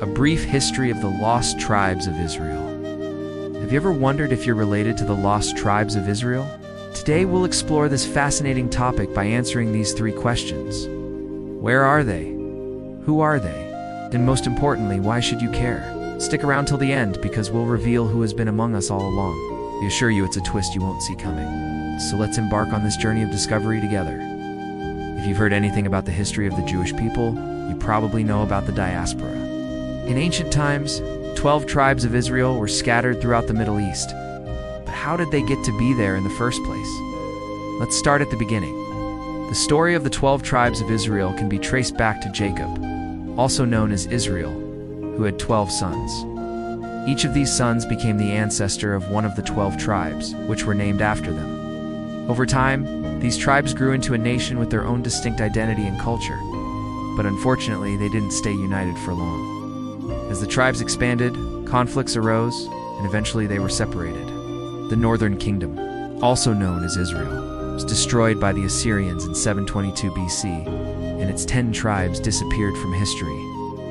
a brief history of the lost tribes of Israel. Have you ever wondered if you're related to the lost tribes of Israel? Today we'll explore this fascinating topic by answering these three questions. Where are they? Who are they? And most importantly, why should you care? Stick around till the end because we'll reveal who has been among us all along. We assure you it's a twist you won't see coming. So let's embark on this journey of discovery together. If you've heard anything about the history of the Jewish people, you probably know about the diaspora. In ancient times, 12 tribes of Israel were scattered throughout the Middle East. But how did they get to be there in the first place? Let's start at the beginning. The story of the 12 tribes of Israel can be traced back to Jacob, also known as Israel, who had 12 sons. Each of these sons became the ancestor of one of the 12 tribes, which were named after them. Over time, these tribes grew into a nation with their own distinct identity and culture, but unfortunately they didn't stay united for long. As the tribes expanded, conflicts arose, and eventually they were separated. The northern kingdom, also known as Israel, was destroyed by the Assyrians in 722 BC, and its 10 tribes disappeared from history,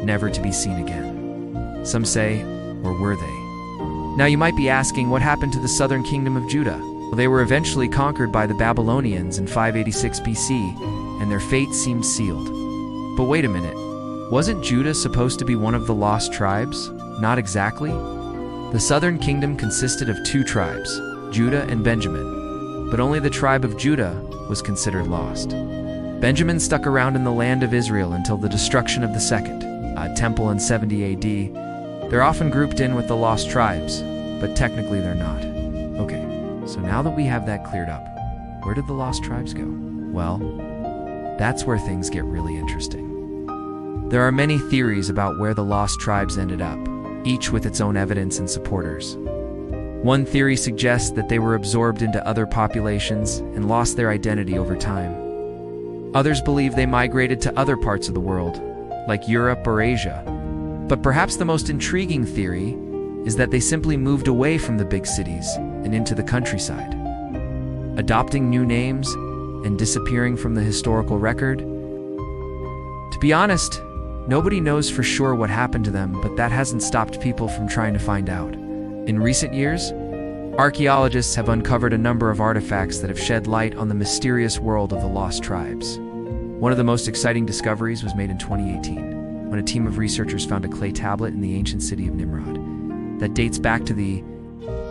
never to be seen again. Some say, or were they? Now you might be asking, what happened to the southern kingdom of Judah? Well, they were eventually conquered by the Babylonians in 586 BC, and their fate seemed sealed. But wait a minute, wasn't Judah supposed to be one of the lost tribes? Not exactly. The southern kingdom consisted of 2 tribes, Judah and Benjamin, but only the tribe of Judah was considered lost. Benjamin stuck around in the land of Israel until the destruction of the second temple in 70 AD. They're often grouped in with the lost tribes, but technically they're not. Okay, so now that we have that cleared up, where did the lost tribes go? Well, that's where things get really interesting. There are many theories about where the lost tribes ended up, each with its own evidence and supporters. One theory suggests that they were absorbed into other populations and lost their identity over time. Others believe they migrated to other parts of the world, like Europe or Asia. But perhaps the most intriguing theory is that they simply moved away from the big cities and into the countryside, adopting new names and disappearing from the historical record. To be honest, nobody knows for sure what happened to them, but that hasn't stopped people from trying to find out. In recent years, archaeologists have uncovered a number of artifacts that have shed light on the mysterious world of the lost tribes. One of the most exciting discoveries was made in 2018, when a team of researchers found a clay tablet in the ancient city of Nimrod that dates back to the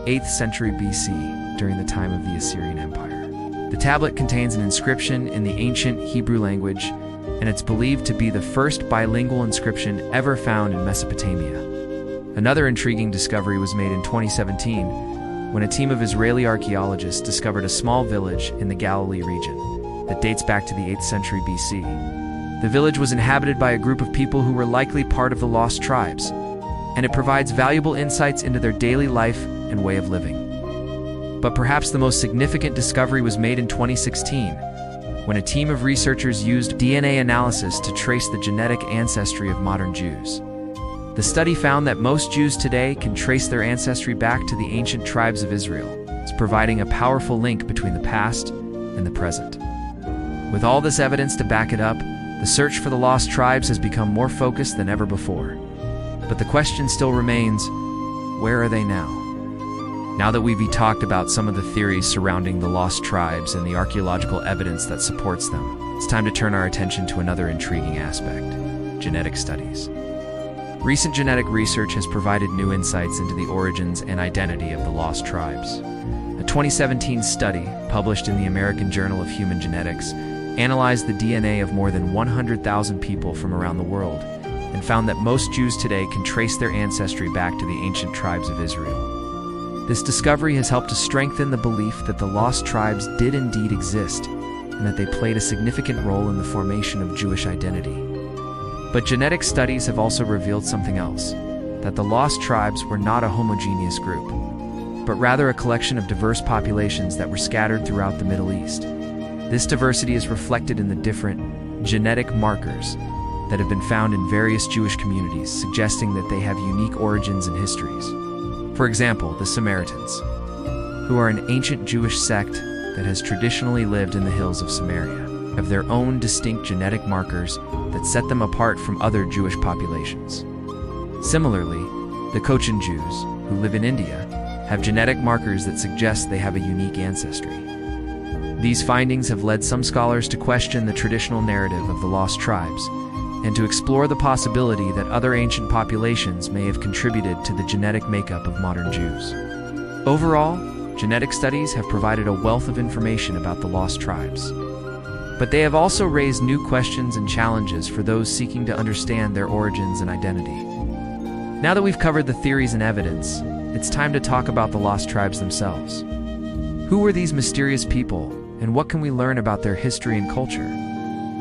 8th century BC, during the time of the Assyrian Empire. The tablet contains an inscription in the ancient Hebrew language, and it's believed to be the first bilingual inscription ever found in Mesopotamia. Another intriguing discovery was made in 2017 when a team of Israeli archaeologists discovered a small village in the Galilee region that dates back to the 8th century BC. The village was inhabited by a group of people who were likely part of the lost tribes, and it provides valuable insights into their daily life and way of living. But perhaps the most significant discovery was made in 2016 when a team of researchers used DNA analysis to trace the genetic ancestry of modern Jews. The study found that most Jews today can trace their ancestry back to the ancient tribes of Israel, providing a powerful link between the past and the present. With all this evidence to back it up, the search for the lost tribes has become more focused than ever before. But the question still remains, where are they now? Now that we've talked about some of the theories surrounding the lost tribes and the archaeological evidence that supports them, it's time to turn our attention to another intriguing aspect: genetic studies. Recent genetic research has provided new insights into the origins and identity of the lost tribes. A 2017 study, published in the American Journal of Human Genetics, analyzed the DNA of more than 100,000 people from around the world and found that most Jews today can trace their ancestry back to the ancient tribes of Israel. This discovery has helped to strengthen the belief that the lost tribes did indeed exist and that they played a significant role in the formation of Jewish identity. But genetic studies have also revealed something else: that the lost tribes were not a homogeneous group, but rather a collection of diverse populations that were scattered throughout the Middle East. This diversity is reflected in the different genetic markers that have been found in various Jewish communities, suggesting that they have unique origins and histories. For example, the Samaritans, who are an ancient Jewish sect that has traditionally lived in the hills of Samaria, have their own distinct genetic markers that set them apart from other Jewish populations. Similarly, the Cochin Jews, who live in India, have genetic markers that suggest they have a unique ancestry. These findings have led some scholars to question the traditional narrative of the lost tribes and to explore the possibility that other ancient populations may have contributed to the genetic makeup of modern Jews. Overall, genetic studies have provided a wealth of information about the lost tribes. But they have also raised new questions and challenges for those seeking to understand their origins and identity. Now that we've covered the theories and evidence, it's time to talk about the lost tribes themselves. Who were these mysterious people, and what can we learn about their history and culture?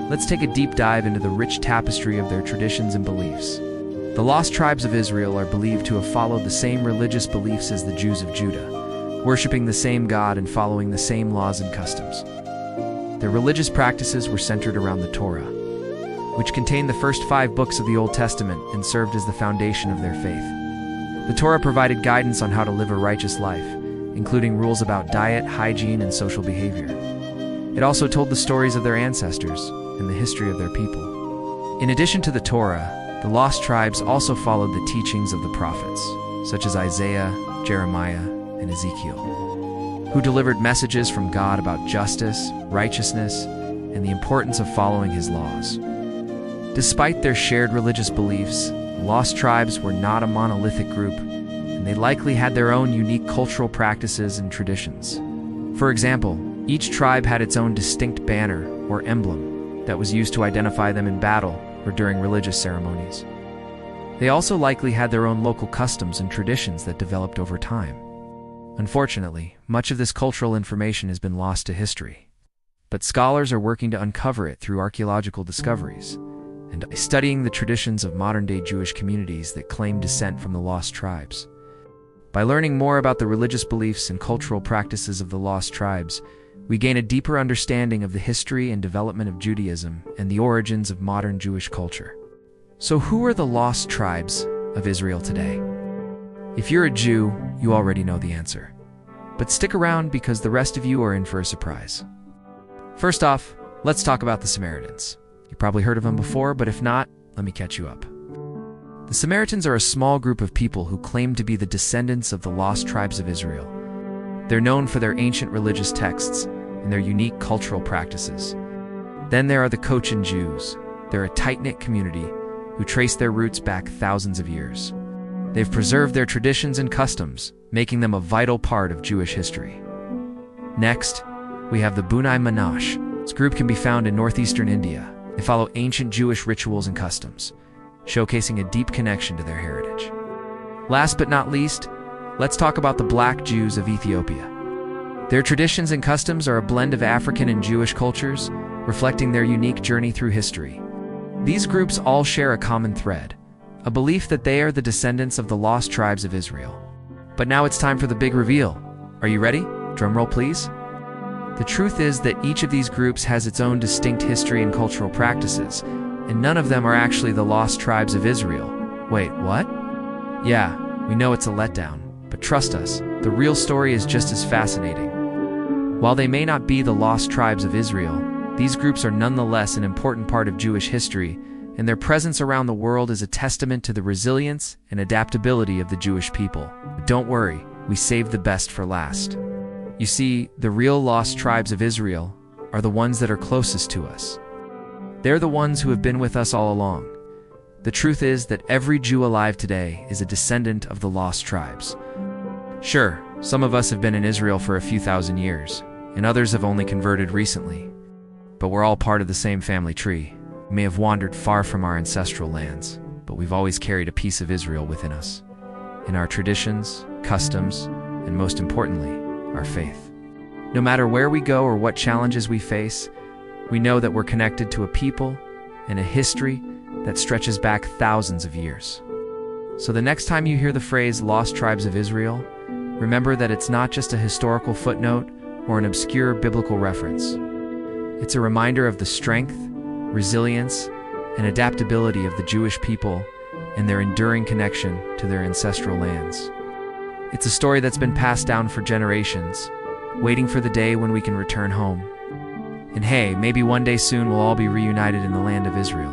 Let's take a deep dive into the rich tapestry of their traditions and beliefs. The lost tribes of Israel are believed to have followed the same religious beliefs as the Jews of Judah, worshiping the same God and following the same laws and customs. Their religious practices were centered around the Torah, which contained the first 5 books of the Old Testament and served as the foundation of their faith. The Torah provided guidance on how to live a righteous life, including rules about diet, hygiene, and social behavior. It also told the stories of their ancestors and the history of their people. In addition to the Torah, the lost tribes also followed the teachings of the prophets, such as Isaiah, Jeremiah, and Ezekiel, who delivered messages from God about justice, righteousness, and the importance of following his laws. Despite their shared religious beliefs, the lost tribes were not a monolithic group, and they likely had their own unique cultural practices and traditions. For example, each tribe had its own distinct banner or emblem that was used to identify them in battle or during religious ceremonies. They also likely had their own local customs and traditions that developed over time. Unfortunately, much of this cultural information has been lost to history, but scholars are working to uncover it through archaeological discoveries and studying the traditions of modern-day Jewish communities that claim descent from the lost tribes. By learning more about the religious beliefs and cultural practices of the lost tribes, we gain a deeper understanding of the history and development of Judaism and the origins of modern Jewish culture. So who are the lost tribes of Israel today? If you're a Jew, you already know the answer. But stick around because the rest of you are in for a surprise. First off, let's talk about the Samaritans. You probably heard of them before, but if not, let me catch you up. The Samaritans are a small group of people who claim to be the descendants of the lost tribes of Israel. They're known for their ancient religious texts and their unique cultural practices. Then there are the Cochin Jews. They're a tight-knit community who trace their roots back thousands of years. They've preserved their traditions and customs, making them a vital part of Jewish history. Next, we have the Bunai Manash. This group can be found in northeastern India. They follow ancient Jewish rituals and customs, showcasing a deep connection to their heritage. Last but not least, let's talk about the Black Jews of Ethiopia. Their traditions and customs are a blend of African and Jewish cultures, reflecting their unique journey through history. These groups all share a common thread, a belief that they are the descendants of the lost tribes of Israel. But now it's time for the big reveal. Are you ready? Drumroll, please. The truth is that each of these groups has its own distinct history and cultural practices, and none of them are actually the lost tribes of Israel. Wait, what? Yeah, we know it's a letdown, but trust us, the real story is just as fascinating. While they may not be the lost tribes of Israel, these groups are nonetheless an important part of Jewish history, and their presence around the world is a testament to the resilience and adaptability of the Jewish people. But don't worry, we saved the best for last. You see, the real lost tribes of Israel are the ones that are closest to us. They're the ones who have been with us all along. The truth is that every Jew alive today is a descendant of the lost tribes. Sure, some of us have been in Israel for a few thousand years, and others have only converted recently. But we're all part of the same family tree. We may have wandered far from our ancestral lands, but we've always carried a piece of Israel within us, in our traditions, customs, and most importantly, our faith. No matter where we go or what challenges we face, we know that we're connected to a people and a history that stretches back thousands of years. So the next time you hear the phrase lost tribes of Israel, remember that it's not just a historical footnote or an obscure biblical reference. It's a reminder of the strength, resilience, and adaptability of the Jewish people and their enduring connection to their ancestral lands. It's a story that's been passed down for generations, waiting for the day when we can return home. And hey, maybe one day soon we'll all be reunited in the land of Israel.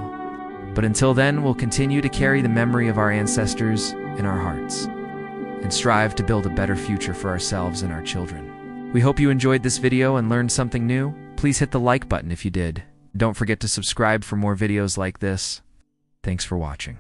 But until then, we'll continue to carry the memory of our ancestors in our hearts and strive to build a better future for ourselves and our children. We hope you enjoyed this video and learned something new. Please hit the like button if you did. Don't forget to subscribe for more videos like this. Thanks for watching.